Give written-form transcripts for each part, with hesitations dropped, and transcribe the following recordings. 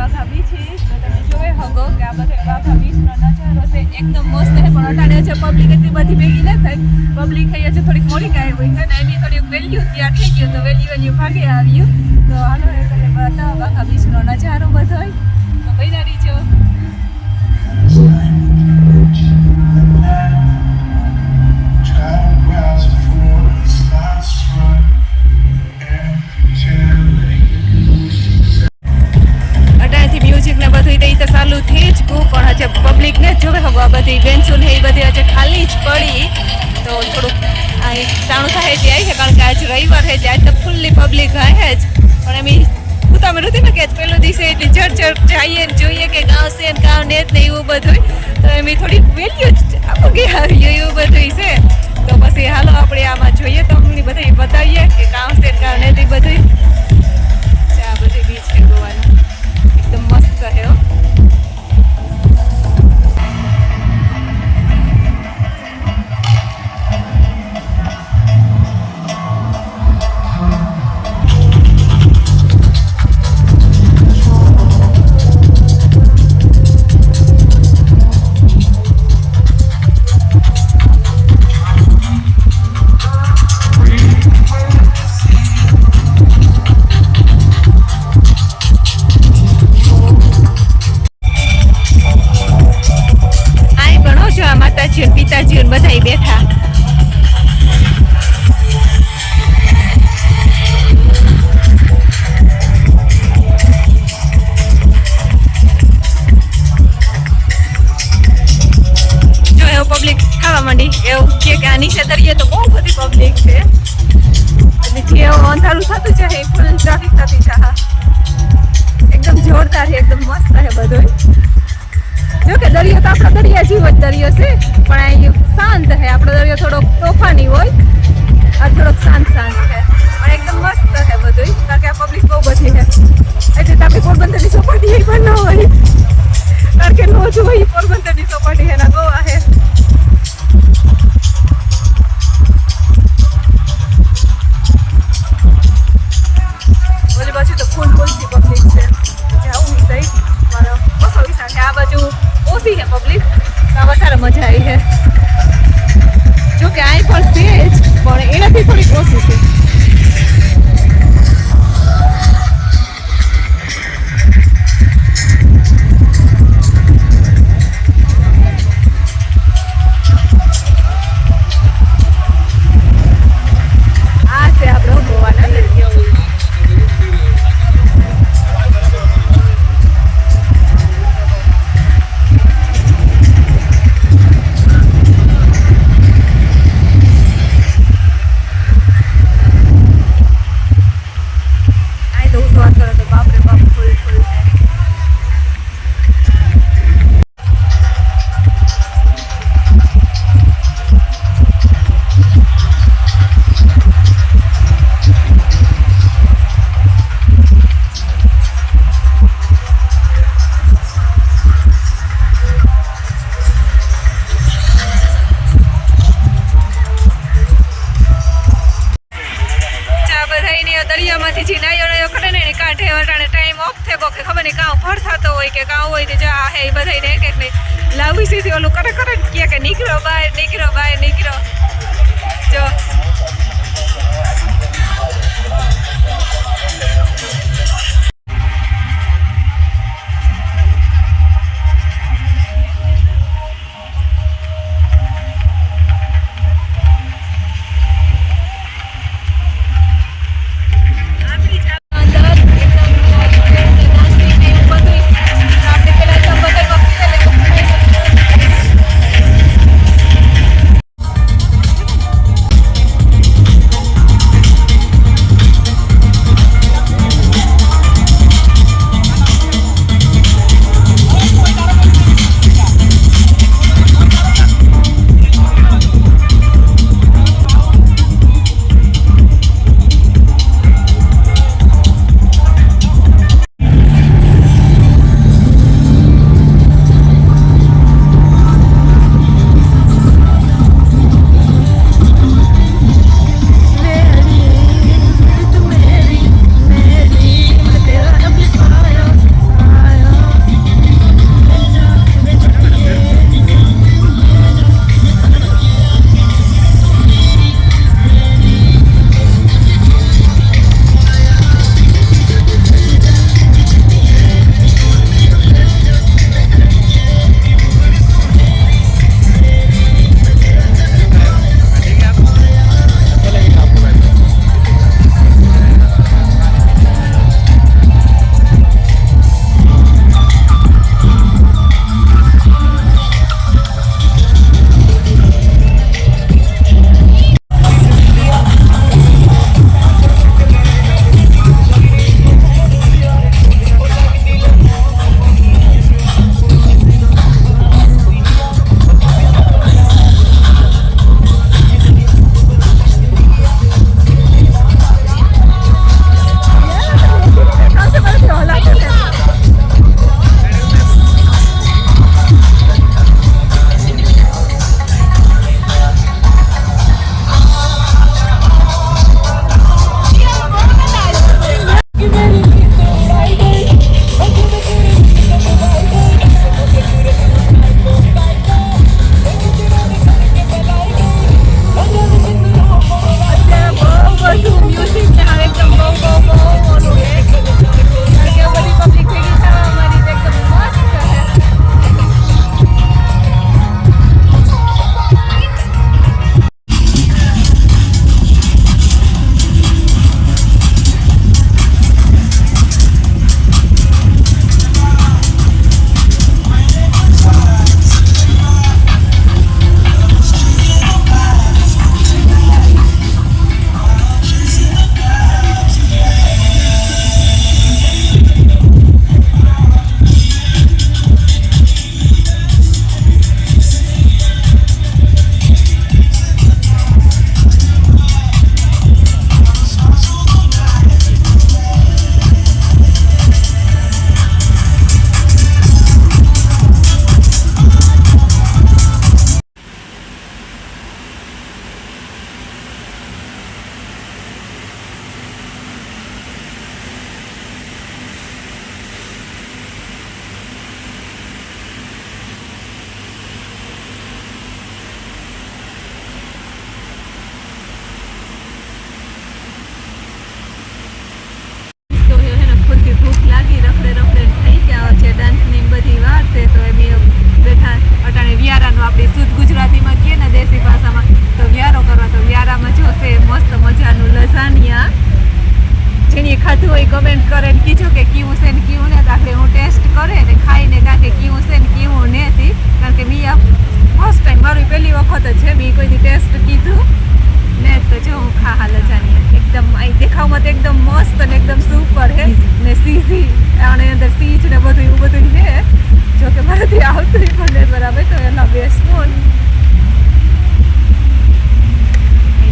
વાઘા beach છે. તો તમે જોઈ શકો કે આ બધો વાઘા બીચનો નજારો છે એકદમ મસ્ત છે. પણ અટાણે છે પબ્લિક એટલી બધી ભેગી ન થાય. પબ્લિક થઈ છે થોડીક મોડી કાંઈ હોય છે ને એની થોડીક વેલ્યુ તૈયાર થઈ ગયું તો વેલ્યુ ભાગે આવ્યું. તો હાલો એ તમે બતાવો વાઘા બીચનો નજારો બધો તો બન્યા રહીજો. ચાલુ થઈ જ ગયું પણ હજે પબ્લિક ને જોવે હવે આ બધી બેન્ચો ને એ બધી હજે ખાલી જ પડી. તો થોડુંક ટાણું થાય છે આવી છે કારણ કે આજ રવિવાર છે આજ તો ફૂલ્લી પબ્લિક હે જ. પણ એમ હું તમે નથી ને કે પહેલો દિવસે એટલી ચડ જઈએ ને જોઈએ કે ગાંવ છે ને ગાંવ ને જ ને એવું બધું તો એમ થોડીક વેલ્યુ જ આપું આવ્યું એવું બધું છે. તો પછી હાલો આપણે આમાં જોઈએ તો અમને બધા બતાવીએ કે ગાંવ છે ને ગાંવ ને જ બધું. આ બધી બીચ છે ગોવાનું એકદમ મસ્ત છે. પિતાજી બધા બેઠા. જો એવું પબ્લિક ખાવા માંડી એવું કે આ નીચે દરિયે તો બહુ બધી પબ્લિક છે. અને જે અંધારું થતું છે એ ફૂલ ટ્રાફિક થતી છે. એકદમ જોરદાર છે એકદમ મસ્ત છે બધું. જો કે દરિયો તો આપણો દરિયા જેવો જ દરિયો છે પણ અહીં શાંત છે. આપણો દરિયો થોડોક તોફાની હોય આ થોડોક શાંત છે પણ એકદમ મસ્ત છે બધું. કારણ કે આ પબ્લિક બહુ બધી છે એટલે આપણે પોરબંદરની ચોપાટી પણ ન હોય કારણ કે નો જોઈ પોરબંદરની ચોપાટી એના ગોવા છે. ઓલી બાજુ તો ફૂલ ફૂલથી પબ્લિક છે. જાવું સહી મારો ઓછો વિચાર છે. આ બાજુ ઓછી છે પબ્લિક તો વધારે મજા આવી છે. જો કે અહીં પણ છે જ પણ એનાથી થોડીક ઓછી છે. આ છે આપણો ગોવાના દરિયો. દરિયામાંથી જે નાયો ખડે ને કાંઠે વટાણે ટાઈમ ઓફ થયો કે ખબર નહીં કાં ભર થતો હોય કે કાં હોય ને જા હે એ બધાને એક એક નહીં લાવી સીધી ઓલું કરે કરે ને કે નીકળો બહાર નીકળો બહાર નીકળો. જો કેવું છે ને કેવું ને આખરે હું ટેસ્ટ કરે ને ખાઈને કાંકે કેવું છે ને કેવું નથી કારણ કે મેં ફર્સ્ટ ટાઈમ મારી પહેલી વખત જ છે મેં કોઈ દી ટેસ્ટ કીધું ને તો જો હું ખા હાલ જાણીએ એકદમ અહીં દેખાવમાં તો એકદમ મસ્ત અને એકદમ સુપર હે ને સીઝી આની અંદર સીજ ને બધું એવું બધું છે જો કે મારાથી આવતું પણ બરાબર તો એના 2 સ્પૂન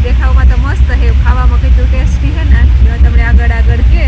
દેખાવમાં તો મસ્ત છે ખાવામાં કેટલું ટેસ્ટી છે ને તમને આગળ કે